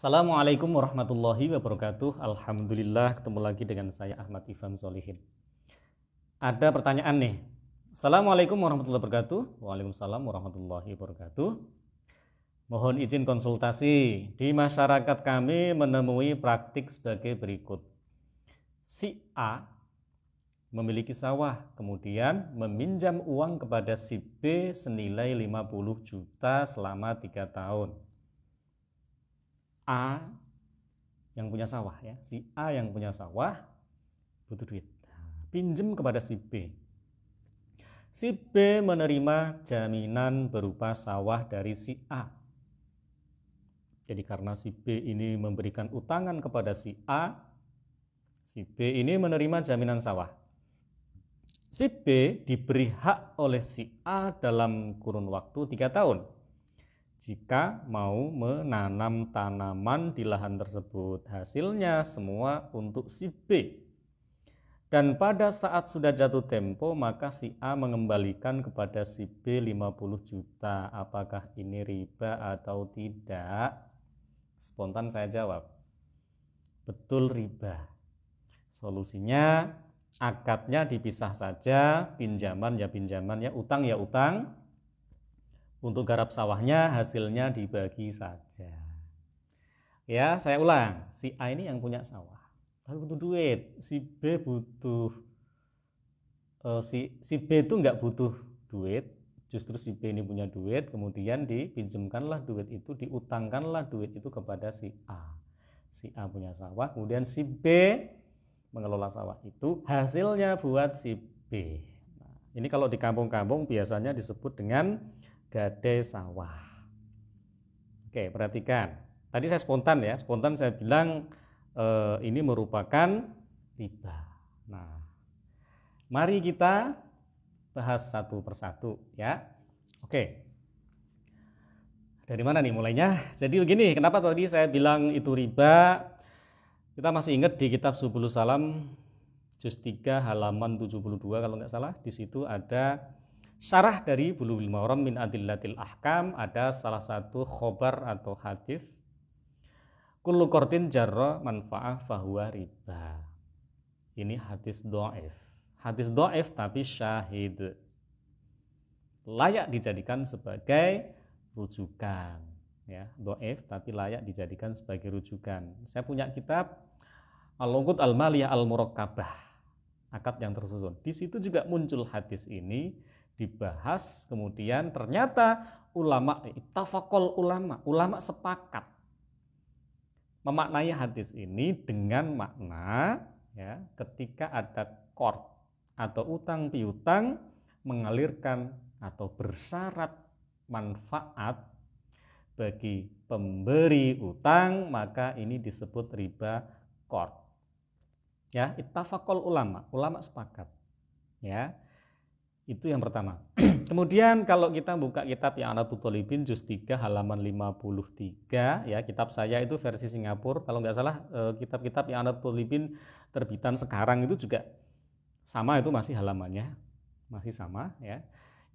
Assalamualaikum warahmatullahi wabarakatuh. Alhamdulillah ketemu lagi dengan saya Ahmad Ifham Solihin. Ada pertanyaan nih. Assalamualaikum warahmatullahi wabarakatuh. Waalaikumsalam warahmatullahi wabarakatuh. Mohon izin konsultasi. Di masyarakat kami menemui praktik sebagai berikut. Si A memiliki sawah, kemudian meminjam uang kepada si B senilai 50 juta selama 3 tahun. A yang punya sawah ya, si A yang punya sawah butuh duit, pinjam kepada si B. Si B menerima jaminan berupa sawah dari si A. Jadi karena si B ini memberikan utangan kepada si A, si B ini menerima jaminan sawah. Si B diberi hak oleh si A dalam kurun waktu 3 tahun. Jika mau menanam tanaman di lahan tersebut, hasilnya semua untuk si B. Dan pada saat sudah jatuh tempo, maka si A mengembalikan kepada si B 50 juta. Apakah ini riba atau tidak? Spontan saya jawab, betul riba. Solusinya, akadnya dipisah saja, pinjaman ya pinjaman, ya utang ya utang. Untuk garap sawahnya hasilnya dibagi saja. Ya, saya ulang. Si A ini yang punya sawah, tapi butuh duit. Si B butuh si B itu nggak butuh duit. Justru si B ini punya duit, kemudian dipinjamkanlah duit itu, diutangkanlah duit itu kepada si A. Si A punya sawah, kemudian si B mengelola sawah itu, hasilnya buat si B. Nah, ini kalau di kampung-kampung biasanya disebut dengan gade sawah. Oke, perhatikan. Tadi saya spontan ya, spontan saya bilang ini merupakan riba. Nah, mari kita bahas satu persatu ya. Oke. Dari mana nih mulainya? Jadi begini, kenapa tadi saya bilang itu riba? Kita masih ingat di kitab Subulus Salam juz 3 halaman 72 kalau nggak salah, di situ ada syarah dari Bulughul Maram min Adillatil Ahkam, ada salah satu khobar atau hadis, kullu qardin jarra manfa'ah fahuwa riba. Ini hadis dhaif. Hadis dhaif tapi syahid. Layak dijadikan sebagai rujukan. Ya, dhaif tapi layak dijadikan sebagai rujukan. Saya punya kitab Al-Uqud Al-Maliyah Al-Murakkabah, akad yang tersusun. Di situ juga muncul hadis ini, dibahas, kemudian ternyata ulama ulama sepakat memaknai hadis ini dengan makna ya, ketika ada qard atau utang piutang mengalirkan atau bersyarat manfaat bagi pemberi utang, maka ini disebut riba qard. Ya, ittafaqal ulama sepakat. Ya. Itu yang pertama. Kemudian kalau kita buka kitab I'anatul Thalibin juz 3 halaman 53 ya, kitab saya itu versi Singapura, kalau nggak salah kitab-kitab I'anatul Thalibin terbitan sekarang itu juga sama, itu masih halamannya masih sama ya.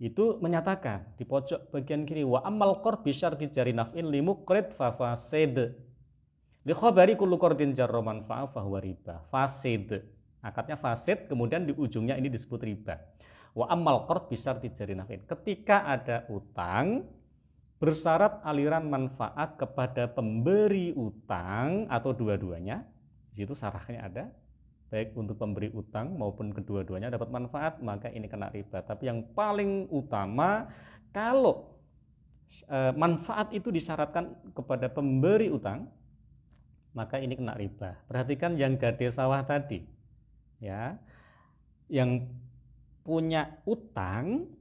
Itu menyatakan di pojok bagian kiri, wa ammal qard bi syarti jari naf'in li muqrid fa fasid. Li khabari kullu qardin jarra manfa'ah fa huwa riba. Fasid. Akadnya fasid, kemudian di ujungnya ini disebut riba. Wa ammal qard bi syarti jari naf'in. Ketika ada utang bersyarat aliran manfaat kepada pemberi utang atau dua-duanya, di situ syarahnya ada, baik untuk pemberi utang maupun kedua-duanya dapat manfaat, maka ini kena riba. Tapi yang paling utama, kalau manfaat itu disyaratkan kepada pemberi utang, maka ini kena riba. Perhatikan yang gade sawah tadi ya, yang punya utang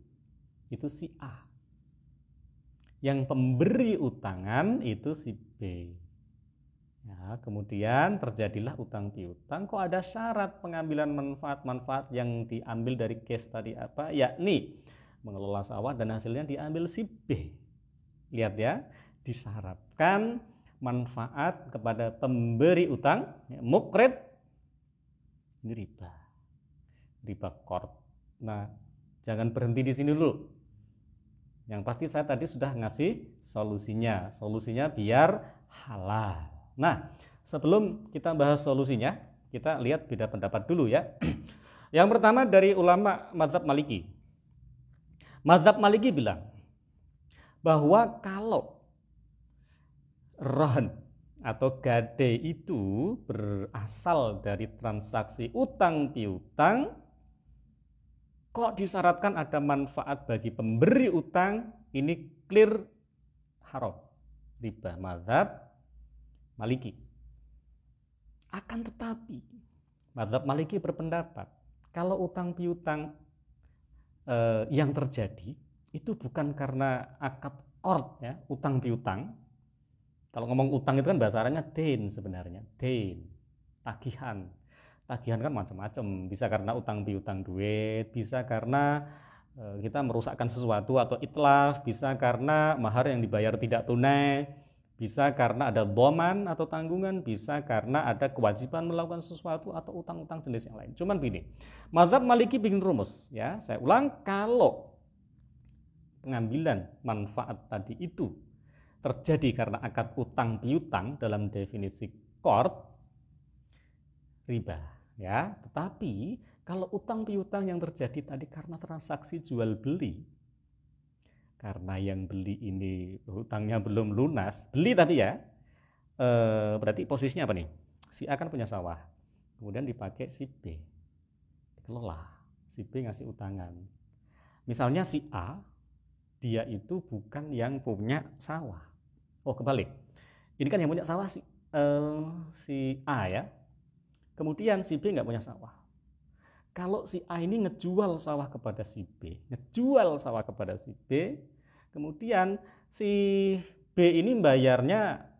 itu si A, yang pemberi utangan itu si B. Ya, kemudian terjadilah utang piutang. Kok ada syarat pengambilan manfaat yang diambil dari case tadi apa? Yakni mengelola sawah dan hasilnya diambil si B. Lihat ya, disyaratkan manfaat kepada pemberi utang, ya, muqrid, ini riba qard. Nah, jangan berhenti di sini dulu. Yang pasti saya tadi sudah ngasih solusinya biar halal. Nah, sebelum kita bahas solusinya, kita lihat beda pendapat dulu ya. Yang pertama dari ulama mazhab Maliki. Mazhab Maliki bilang bahwa kalau rahn atau gade itu berasal dari transaksi utang piutang, kok disyaratkan ada manfaat bagi pemberi utang, ini clear haram, riba, mazhab Maliki. Akan tetapi mazhab Maliki berpendapat kalau utang piutang yang terjadi itu bukan karena akad qard ya, utang piutang. Kalau ngomong utang itu kan bahasa Arabnya dain sebenarnya, dain, tagihan. Tagihan kan macam-macam, bisa karena utang piutang duit, bisa karena kita merusakkan sesuatu atau itlaf, bisa karena mahar yang dibayar tidak tunai, bisa karena ada dhaman atau tanggungan, bisa karena ada kewajiban melakukan sesuatu atau utang-utang jenis yang lain. Cuman begini, mazhab Maliki bikin rumus ya, saya ulang, kalau pengambilan manfaat tadi itu terjadi karena akad utang piutang dalam definisi qard, riba ya. Tetapi kalau utang piutang yang terjadi tadi karena transaksi jual beli, karena yang beli ini hutangnya belum lunas, beli tapi ya, berarti posisinya apa nih? Si A kan punya sawah, kemudian dipakai si B, dikelola, si B ngasih utangan. Misalnya si A, dia itu bukan yang punya sawah. Oh kebalik, ini kan yang punya sawah si A ya, kemudian si B nggak punya sawah. Kalau si A ini ngejual sawah kepada si B, kemudian si B ini bayarnya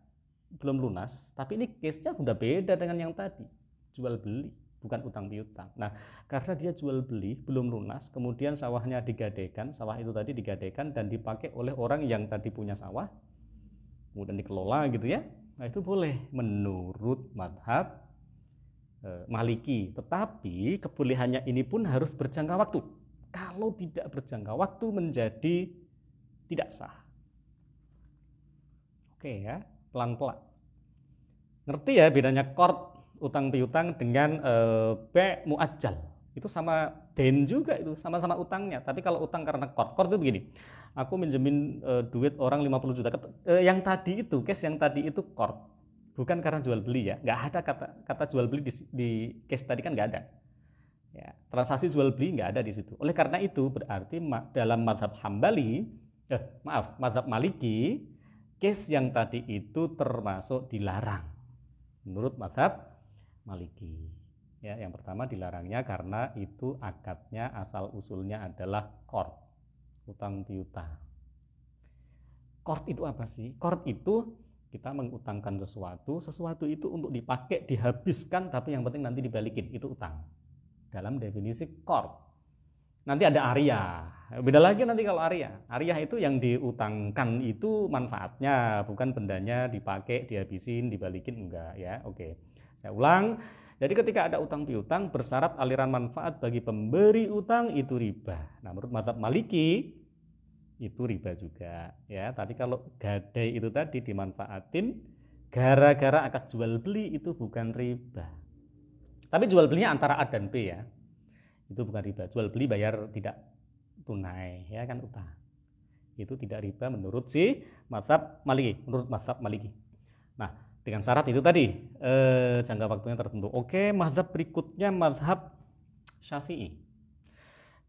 belum lunas, tapi ini case-nya udah beda dengan yang tadi, jual beli, bukan utang piutang. Nah, karena dia jual beli belum lunas, kemudian sawahnya digadaikan, sawah itu tadi digadaikan dan dipakai oleh orang yang tadi punya sawah, kemudian dikelola gitu ya. Nah, itu boleh menurut mazhab Maliki, tetapi kebolehannya ini pun harus berjangka waktu. Kalau tidak berjangka waktu menjadi tidak sah. Oke ya, pelan-pelan. Ngerti ya bedanya qard utang piutang dengan be muajjal. Itu sama den juga, itu sama-sama utangnya. Tapi kalau utang karena qard itu begini. Aku minjemin duit orang 50 juta. Yang tadi itu, case yang tadi itu qard. Bukan karena jual beli ya, nggak ada kata jual beli di case tadi kan nggak ada. Ya, transaksi jual beli nggak ada di situ. Oleh karena itu berarti dalam mazhab mazhab Maliki, case yang tadi itu termasuk dilarang menurut mazhab Maliki. Ya, yang pertama dilarangnya karena itu akadnya asal usulnya adalah qard, utang piutang. Qard itu apa sih? Qard itu kita mengutangkan sesuatu itu untuk dipakai, dihabiskan, tapi yang penting nanti dibalikin, itu utang. Dalam definisi qard. Nanti ada ariyah. Beda lagi nanti kalau ariyah. Ariyah itu yang diutangkan itu manfaatnya, bukan bendanya dipakai, dihabisin, dibalikin, enggak ya. Oke. Saya ulang. Jadi ketika ada utang piutang bersyarat aliran manfaat bagi pemberi utang itu riba. Nah, menurut mazhab Maliki itu riba juga ya. Tapi kalau gadai itu tadi dimanfaatin gara-gara akad jual beli, itu bukan riba. Tapi jual belinya antara A dan B ya, itu bukan riba. Jual beli bayar tidak tunai ya kan, utang, itu tidak riba menurut si mazhab Maliki, menurut mazhab Maliki. Nah, dengan syarat itu tadi jangka waktunya tertentu. Oke, mazhab berikutnya mazhab Syafi'i.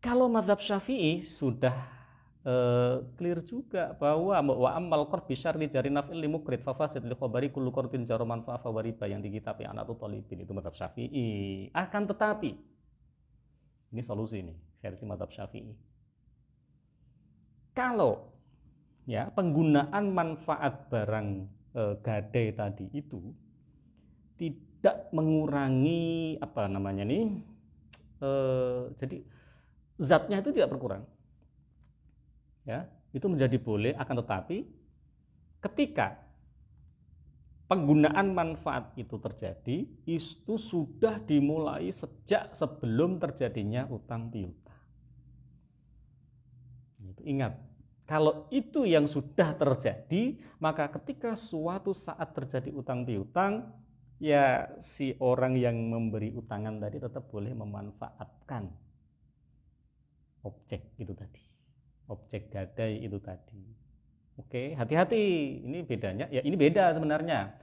Kalau mazhab Syafi'i sudah clear juga bahwa wa ammal qard bi syarti jari naf'il li muqrid fa fasid li khabari kullu qardin jaru manfa'a fa riba, yang di kitab Anatu Talibin, itu mazhab Syafi'i. Akan tetapi ini solusi nih versi mazhab Syafi'i. Kalau ya penggunaan manfaat barang gadai tadi itu tidak mengurangi apa namanya nih, jadi zatnya itu tidak berkurang. Ya, itu menjadi boleh. Akan tetapi ketika penggunaan manfaat itu terjadi, itu sudah dimulai sejak sebelum terjadinya utang piutang. Itu ingat, Kalau itu yang sudah terjadi, maka ketika suatu saat terjadi utang piutang, ya si orang yang memberi utangan tadi tetap boleh memanfaatkan objek itu tadi, objek gadai itu tadi. Oke, hati-hati, ini bedanya, ya ini beda sebenarnya.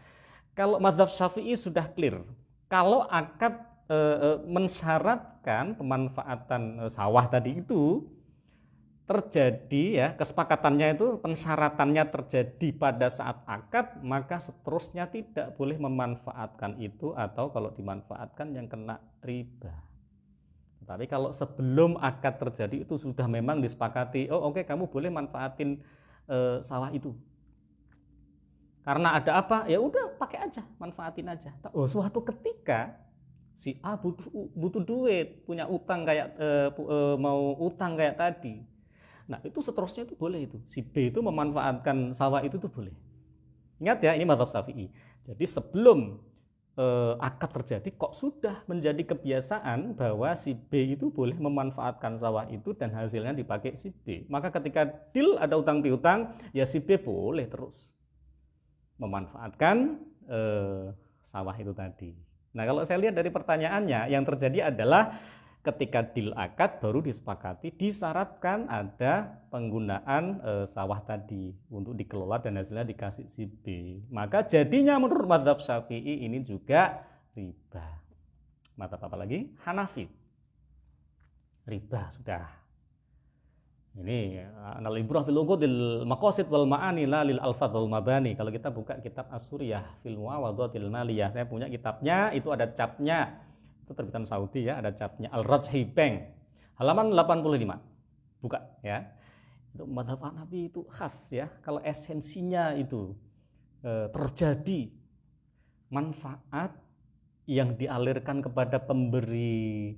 Kalau mazhab Syafi'i sudah clear, kalau akad mensyaratkan pemanfaatan sawah tadi itu terjadi, ya kesepakatannya itu pensyaratannya terjadi pada saat akad, maka seterusnya tidak boleh memanfaatkan itu, atau kalau dimanfaatkan yang kena riba. Tapi kalau sebelum akad terjadi itu sudah memang disepakati, oh oke, kamu boleh manfaatin sawah itu. Karena ada apa? Ya udah pakai aja, manfaatin aja. Oh, suatu ketika si A butuh duit, punya utang kayak mau utang kayak tadi. Nah, itu seterusnya itu boleh itu. Si B itu memanfaatkan sawah itu tuh boleh. Ingat ya, ini mazhab Syafi'i. Jadi sebelum akad terjadi kok sudah menjadi kebiasaan bahwa si B itu boleh memanfaatkan sawah itu dan hasilnya dipakai si B. Maka ketika deal ada utang piutang, ya si B boleh terus memanfaatkan sawah itu tadi. Nah, kalau saya lihat dari pertanyaannya, yang terjadi adalah ketika deal akad baru disepakati, disyaratkan ada penggunaan sawah tadi untuk dikelola dan hasilnya dikasih si B. Maka jadinya menurut mazhab Syafi'i ini juga riba. Mazhab apa lagi? Hanafi. Riba sudah. Ini anal ibrah fil uqudil maqasid wal ma'ani la lil alfadz wal mabani. Kalau kita buka kitab As-Suriyah fil Muawadhatil Maliyah, saya punya kitabnya, itu ada capnya. Itu terbitan Saudi ya, ada capnya Al-Rajhi Bank. Halaman 85. Buka ya. Itu mazhab Hanafi itu khas ya. Kalau esensinya itu terjadi manfaat yang dialirkan kepada pemberi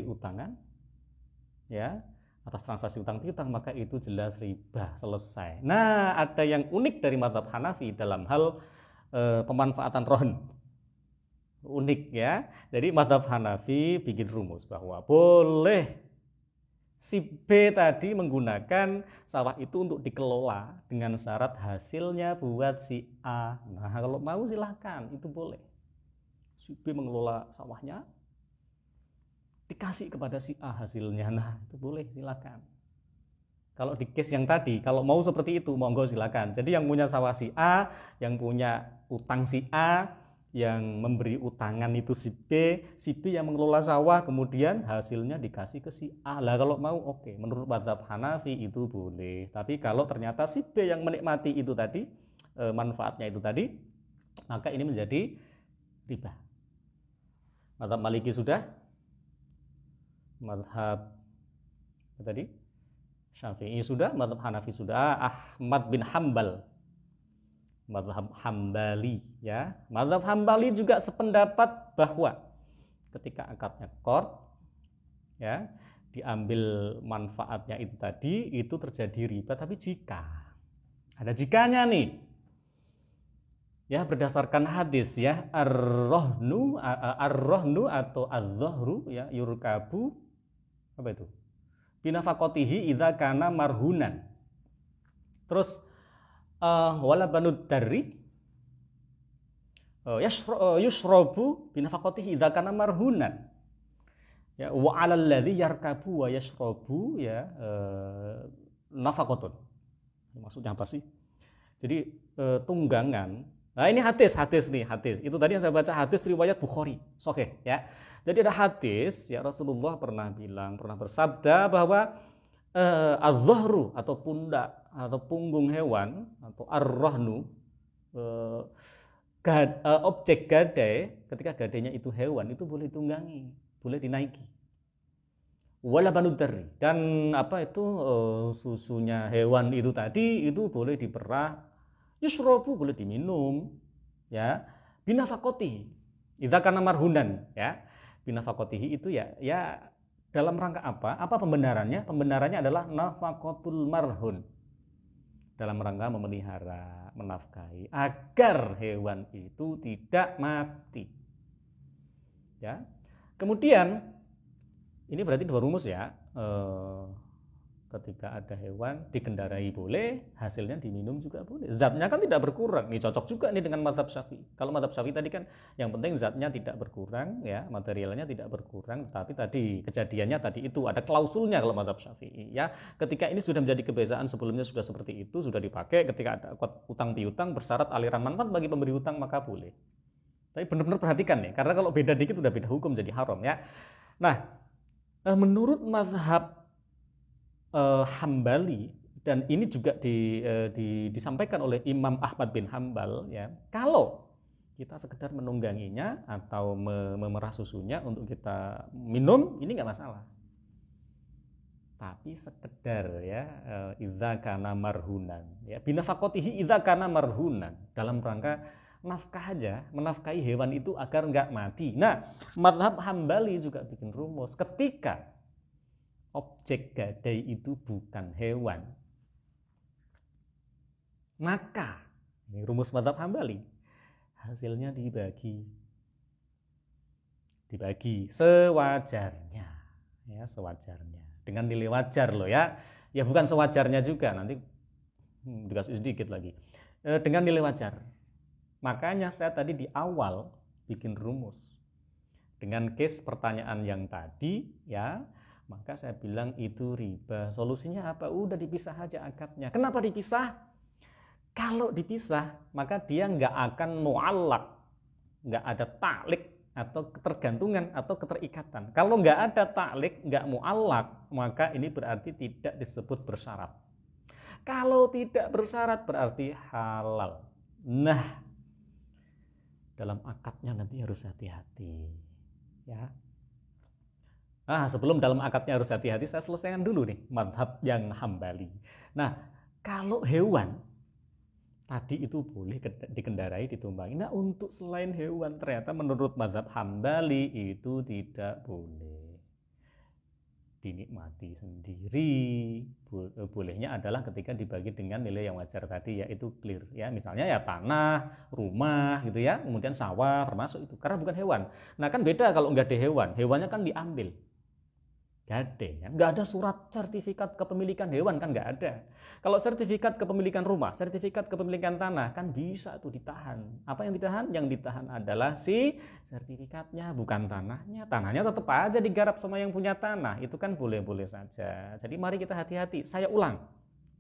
utangan ya, atas transaksi utang piutang, maka itu jelas riba, selesai. Nah, ada yang unik dari mazhab Hanafi dalam hal pemanfaatan rohn. Unik ya. Jadi mazhab Hanafi bikin rumus bahwa boleh si B tadi menggunakan sawah itu untuk dikelola dengan syarat hasilnya buat si A. Nah, kalau mau silahkan, itu boleh. Si B mengelola sawahnya, dikasih kepada si A hasilnya. Nah, itu boleh, silakan. Kalau di case yang tadi, kalau mau seperti itu, monggo silakan. Jadi yang punya sawah si A, yang punya utang si A, yang memberi utangan itu si B yang mengelola sawah, kemudian hasilnya dikasih ke si A. Lah kalau mau oke, menurut mazhab Hanafi itu boleh. Tapi kalau ternyata si B yang menikmati itu tadi, manfaatnya itu tadi, maka ini menjadi riba. Mazhab Maliki sudah, mazhab tadi Syafi'i sudah, mazhab Hanafi sudah. Ahmad bin Hambal, mazhab Hambali ya. Mazhab Hambali juga sependapat bahwa ketika akadnya qard ya, diambil manfaatnya itu tadi, itu terjadi riba. Tapi jika ada jikanya nih ya, berdasarkan hadis ya, ar-rohnu atau az-zohru ya, yurkabu apa itu, binafaqatihi idza kana marhunan. Terus wala banud dari yusrobu binafaqatihi idza kana marhunan ya, wa 'alal ladzi yarkabu wa yashrobu ya nafaqatun. Maksudnya apa sih? Jadi tunggangan. Nah, ini hadis nih, hadis. Itu tadi yang saya baca hadis riwayat Bukhari, sahih ya. Jadi ada hadis ya, Rasulullah pernah bersabda bahwa az-zahru atau pundak atau punggung hewan atau ar-rahnu, objek gadai, ketika gadainya itu hewan, itu boleh tunggangi, boleh dinaiki. Wala banud dari, dan apa itu susunya hewan itu tadi itu boleh diperah, yusrobu boleh diminum ya, binafaqoti idza kana marhunan ya. Binafaqotihi itu ya dalam rangka apa pembenarannya? Pembenarannya adalah nafaqatul marhun, dalam rangka memelihara, menafkahi agar hewan itu tidak mati ya. Kemudian ini berarti dua rumus ya, ketika ada hewan dikendarai boleh, hasilnya diminum juga boleh. Zatnya kan tidak berkurang. Ini cocok juga nih dengan mazhab Syafi'i. Kalau mazhab Syafi'i tadi kan yang penting zatnya tidak berkurang, ya, materialnya tidak berkurang, tapi tadi kejadiannya tadi itu ada klausulnya kalau mazhab Syafi'i, ya. Ketika ini sudah menjadi kebiasaan, sebelumnya sudah seperti itu, sudah dipakai, ketika ada utang piutang bersyarat aliran manfaat bagi pemberi utang maka boleh. Tapi benar-benar perhatikan nih, karena kalau beda dikit udah beda hukum jadi haram, ya. Nah, menurut mazhab Hambali, dan ini juga disampaikan oleh Imam Ahmad bin Hambal, ya, kalau kita sekedar menungganginya atau memerah susunya untuk kita minum, ini nggak masalah. Tapi sekedar, ya, idza kana marhunan, ya, binafaqatihi idza kana marhunan, dalam rangka nafkah aja, menafkahi hewan itu agar nggak mati. Nah, mazhab Hambali juga bikin rumus, ketika objek gadai itu bukan hewan, maka ini rumus mazhab Hambali, hasilnya dibagi sewajarnya, ya, sewajarnya dengan nilai wajar loh, ya, ya, bukan sewajarnya juga, nanti dikasih sedikit lagi, dengan nilai wajar. Makanya saya tadi di awal bikin rumus dengan case pertanyaan yang tadi, ya, maka saya bilang itu riba. Solusinya apa? Udah dipisah aja akadnya. Kenapa dipisah? Kalau dipisah, maka dia nggak akan mu'allaq, nggak ada ta'liq atau ketergantungan atau keterikatan. Kalau nggak ada ta'liq, nggak mu'allaq, maka ini berarti tidak disebut bersyarat. Kalau tidak bersyarat berarti halal. Nah, dalam akadnya nanti harus hati-hati, ya. Sebelum dalam akadnya harus hati-hati, saya selesaikan dulu nih mazhab yang Hambali. Nah, kalau hewan tadi itu boleh dikendarai, ditumbangi. Nah, untuk selain hewan ternyata menurut mazhab Hambali itu tidak boleh, dinikmati sendiri. Bolehnya adalah ketika dibagi dengan nilai yang wajar tadi, yaitu clear, ya, misalnya ya tanah, rumah gitu, ya, kemudian sawah termasuk itu, karena bukan hewan. Nah, kan beda kalau nggak ada hewan, hewannya kan diambil. Gade, ya. Nggak ada surat sertifikat kepemilikan hewan, kan nggak ada. Kalau sertifikat kepemilikan rumah, sertifikat kepemilikan tanah, kan bisa tuh ditahan. Apa yang ditahan? Yang ditahan adalah si sertifikatnya, bukan tanahnya. Tanahnya tetap aja digarap sama yang punya tanah, itu kan boleh-boleh saja. Jadi mari kita hati-hati. Saya ulang,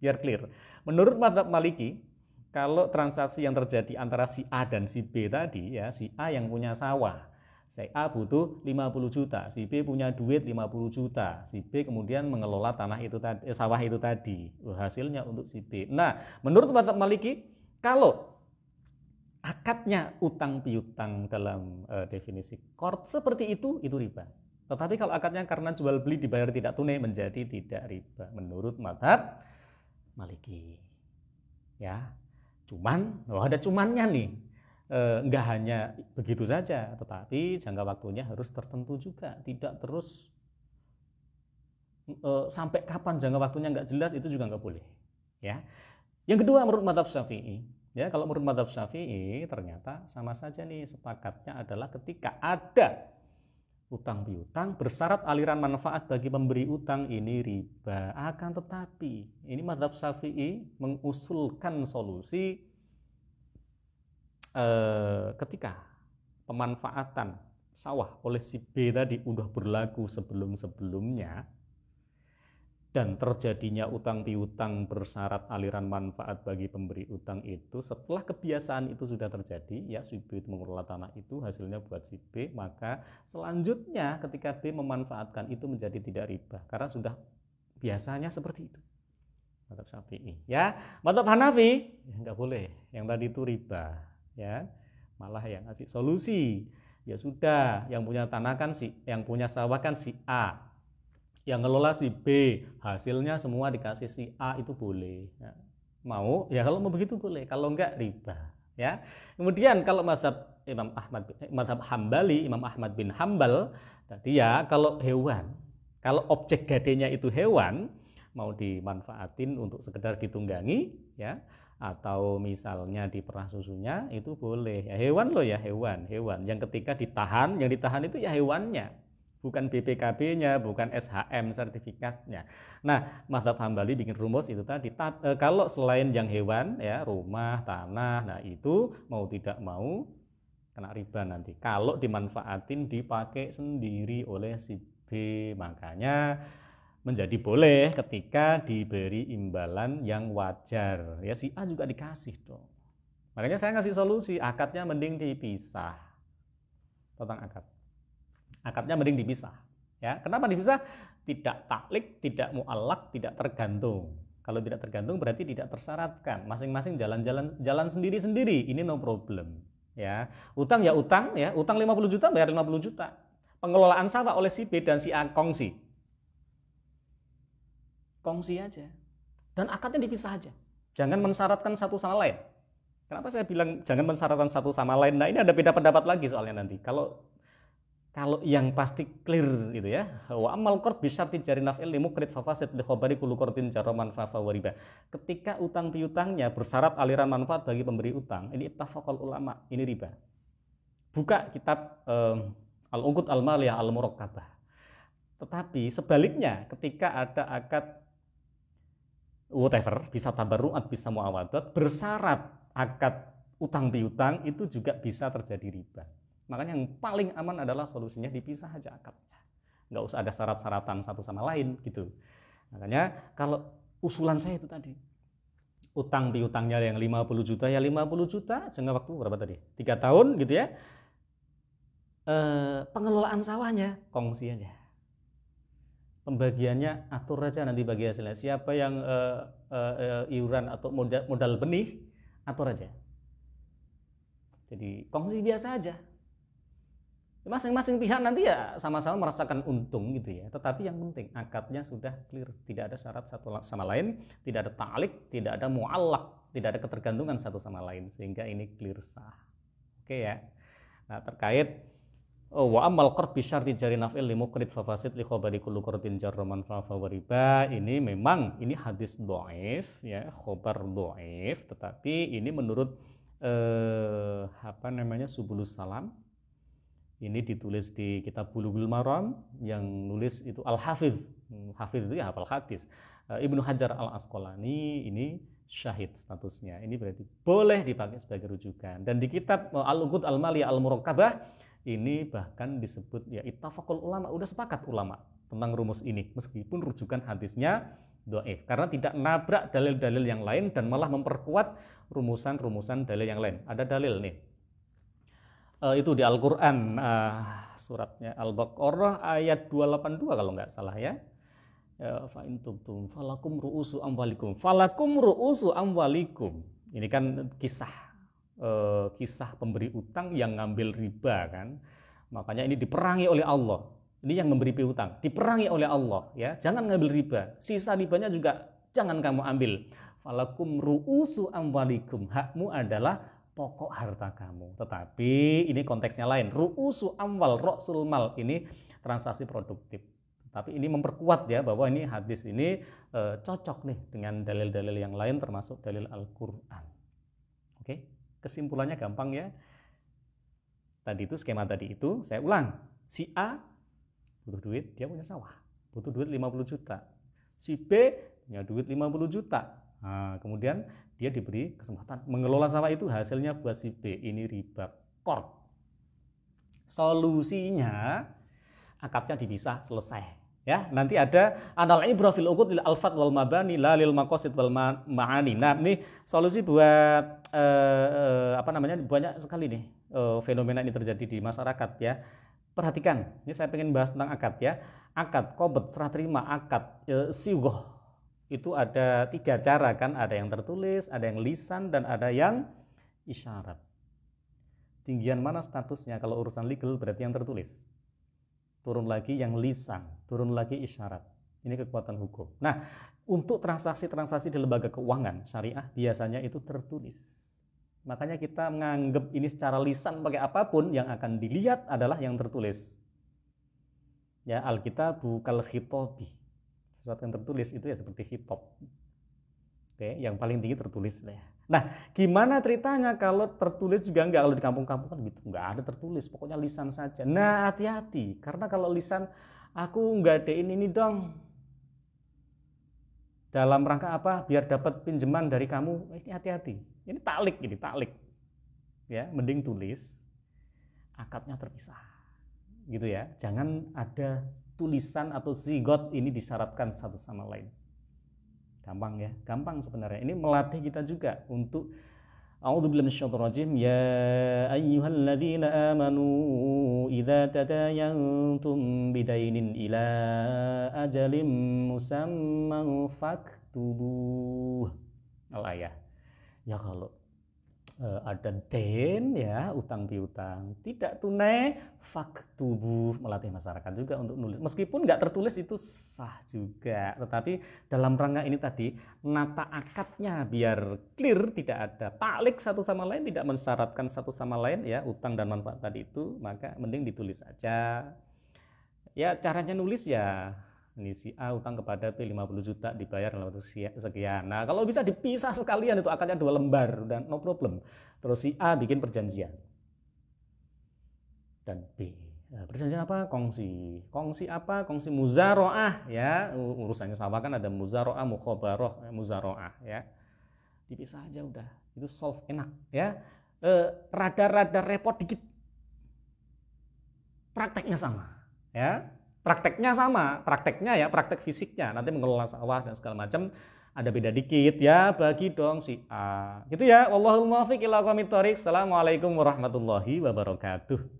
biar clear. Menurut mazhab Maliki, kalau transaksi yang terjadi antara si A dan si B tadi, ya, si A yang punya sawah, si A butuh 50 juta, si B punya duit 50 juta, si B kemudian mengelola tanah itu tadi, sawah itu tadi, hasilnya untuk si B. Nah, menurut mazhab Maliki, kalau akadnya utang piutang dalam definisi qard seperti itu riba. Tetapi kalau akadnya karena jual beli dibayar tidak tunai, menjadi tidak riba menurut mazhab Maliki. Ya, cuman, ada cumannya nih. Enggak hanya begitu saja, tetapi jangka waktunya harus tertentu juga, tidak terus sampai kapan jangka waktunya nggak jelas, itu juga nggak boleh, ya. Yang kedua menurut mazhab Syafi'i, ya, kalau menurut mazhab Syafi'i ternyata sama saja nih, sepakatnya adalah ketika ada utang piutang bersyarat aliran manfaat bagi pemberi utang, ini riba. Akan tetapi ini mazhab Syafi'i mengusulkan solusi ketika pemanfaatan sawah oleh si B tadi udah berlaku sebelum-sebelumnya dan terjadinya utang piutang bersyarat aliran manfaat bagi pemberi utang itu, setelah kebiasaan itu sudah terjadi, ya, si B itu mengelola tanah itu, hasilnya buat si B, maka selanjutnya ketika B memanfaatkan itu menjadi tidak riba karena sudah biasanya seperti itu. Mazhab Syafi'i, ya. Mazhab Hanafi, ya, nggak boleh, yang tadi itu riba, ya, malah yang ngasih solusi, ya sudah, yang punya tanah kan yang punya sawah kan si A, yang ngelola si B, hasilnya semua dikasih si A, itu boleh, ya. Mau, ya, kalau mau begitu boleh, kalau enggak riba, ya. Kemudian kalau mazhab mazhab Hambali, Imam Ahmad bin Hambal tadi, ya, kalau hewan, kalau objek gadainya itu hewan, mau dimanfaatin untuk sekedar ditunggangi, ya, atau misalnya diperah susunya, itu boleh, ya, hewan loh, ya, hewan yang ketika ditahan, yang ditahan itu ya hewannya, bukan BPKB-nya, bukan SHM sertifikatnya. Nah, mazhab Hambali bikin rumus itu tadi, kalau selain yang hewan ya, rumah, tanah, nah itu mau tidak mau kena riba nanti. Kalau dimanfaatin dipakai sendiri oleh si B, makanya menjadi boleh ketika diberi imbalan yang wajar. Ya si A juga dikasih dong. Makanya saya ngasih solusi, akadnya mending dipisah. Tentang akad. Akadnya mending dipisah. Ya, kenapa dipisah? Tidak taklik, tidak mu'allak, tidak tergantung. Kalau tidak tergantung berarti tidak tersyaratkan. Masing-masing jalan sendiri-sendiri. Ini no problem. Ya, utang ya utang, ya. Utang 50 juta bayar 50 juta. Pengelolaan sawah oleh si B dan si A kongsi. Kongsi aja. Dan akadnya dipisah aja. Jangan mensyaratkan satu sama lain. Kenapa saya bilang jangan mensyaratkan satu sama lain? Nah, ini ada beda pendapat lagi soalnya nanti. Kalau yang pasti clear gitu ya. Wa amal qard bi syarti jari naf'il li muqrid fa fasid li khabari kullu qardin jarra manfa'a wa riba. Ketika utang piutangnya bersyarat aliran manfaat bagi pemberi utang, ini ittafaqal ulama, ini riba. Buka kitab Al-Uqud Al-Maliyah Al-Murakkabah. Tetapi sebaliknya ketika ada akad whatever, bisa tabarruat, bisa muawadat, bersyarat akad utang piutang itu juga bisa terjadi riba. Makanya yang paling aman adalah solusinya dipisah aja akadnya. Nggak usah ada syarat-syaratan satu sama lain gitu. Makanya kalau usulan saya itu tadi, utang piutangnya yang 50 juta ya 50 juta, jangka waktu berapa tadi? 3 tahun gitu ya. Pengelolaan sawahnya kongsi aja. Pembagiannya atur aja nanti bagi hasilnya. Siapa yang iuran atau modal benih, atur aja. Jadi kongsi biasa aja. Masing-masing pihak nanti ya sama-sama merasakan untung gitu ya. Tetapi yang penting akadnya sudah clear, tidak ada syarat satu sama lain, tidak ada ta'liq, tidak ada mu'allaq, tidak ada ketergantungan satu sama lain, sehingga ini clear sah. Oke ya. Nah, terkait wa amal qard bi syarti jari naf'il li muqrid fa fasid li khabari kullu qardin jarra manfa'a fa riba, ini memang ini hadis dhaif ya, khabar dhaif, tetapi ini menurut Subulus Salam. Ini ditulis di kitab Bulughul Maram, yang nulis itu Al-Hafidh. Hafidh itu ya hafal hadis. Ibnu Hajar Al-Asqalani ini syahid statusnya. Ini berarti boleh dipakai sebagai rujukan. Dan di kitab Al-Uqud Al-Maliyah Al-Murakkabah ini bahkan disebut ya ittafaqul ulama, udah sepakat ulama tentang rumus ini meskipun rujukan hadisnya dhaif karena tidak nabrak dalil-dalil yang lain dan malah memperkuat rumusan-rumusan dalil yang lain. Ada dalil nih. Itu di Al-Quran, suratnya Al-Baqarah ayat 282 kalau nggak salah ya. Fa'in tubtum falakum ru'usu amwalikum. Ini kan kisah pemberi utang yang ngambil riba kan. Makanya ini diperangi oleh Allah. Ini yang memberi piutang, diperangi oleh Allah ya. Jangan ngambil riba. Sisa ribanya juga jangan kamu ambil. Falakum ru'usu amwalikum. Hakmu adalah pokok harta kamu. Tetapi ini konteksnya lain. Ru'usu amwal, ra'sul mal, ini transaksi produktif. Tapi ini memperkuat ya bahwa ini hadis ini cocok nih dengan dalil-dalil yang lain termasuk dalil Al-Qur'an. Oke, kesimpulannya gampang ya. Tadi itu skema tadi itu saya ulang. Si A butuh duit, dia punya sawah. Butuh duit 50 juta. Si B punya duit 50 juta. Nah, kemudian dia diberi kesempatan mengelola sawah itu, hasilnya buat si B, ini riba qard. Solusinya akadnya dipisah, selesai ya. Nanti ada anal ibrah fil uqud lil alfat wal mabani la lil maqasid wal ma'ani. Nah, ini solusi buat banyak sekali nih fenomena ini terjadi di masyarakat ya. Perhatikan, ini saya pengen bahas tentang akad ya. Akad qabd, serah terima, akad sighah. Itu ada 3 cara kan, ada yang tertulis, ada yang lisan, dan ada yang isyarat. Tinggian mana statusnya? Kalau urusan legal berarti yang tertulis. Turun lagi yang lisan, turun lagi isyarat. Ini kekuatan hukum. Nah, untuk transaksi-transaksi di lembaga keuangan syariah biasanya itu tertulis. Makanya kita menganggap ini secara lisan pakai apapun, yang akan dilihat adalah yang tertulis. Ya, Alkitabu kal khitobi. Sesuatu yang tertulis itu ya seperti khitab. Oke, yang paling tinggi tertulis ya. Nah, gimana ceritanya kalau tertulis juga enggak? Kalau di kampung-kampung kan gitu, enggak ada tertulis, pokoknya lisan saja. Nah, hati-hati, karena kalau lisan, aku nggadein ini dong, dalam rangka apa? Biar dapat pinjaman dari kamu, ini hati-hati. Ini taklik. Ya, mending tulis, akadnya terpisah. Gitu ya, jangan ada tulisan atau zigot ini disyaratkan satu sama lain. Gampang ya, gampang sebenarnya. Ini melatih kita juga untuk A'udzubillahi minasyaitonir rajim. Ya ayyuhalladzina amanu idza tadayantum bidainin ila ajalin musamman faktubuh. Al-ayah. Ya kalau ada den ya, utang piutang tidak tunai, faktubuh, melatih masyarakat juga untuk nulis. Meskipun nggak tertulis itu sah juga, tetapi dalam rangka ini tadi nata akadnya biar clear, tidak ada taklik satu sama lain, tidak mensyaratkan satu sama lain ya, utang dan manfaat tadi itu, maka mending ditulis aja. Ya caranya nulis ya, ini si A utang kepada B 50 juta dibayar dalam waktu sekian. Nah kalau bisa dipisah sekalian itu akadnya 2 lembar dan no problem. Terus si A bikin perjanjian dan B. Nah, perjanjian apa? Kongsi apa? Kongsi muzaroah ya. Urusannya sama kan, ada muzaroah, mukhobaroh, muzaroah ya. Dipisah aja udah. Itu solve enak ya. Rada-rada repot dikit. Prakteknya sama ya. Prakteknya ya, praktek fisiknya, nanti mengelola sawah dan segala macam ada beda dikit ya, bagi dong si A. Gitu ya. Wallahul muwaffiq ila aqwamit thoriq. Assalamualaikum warahmatullahi wabarakatuh.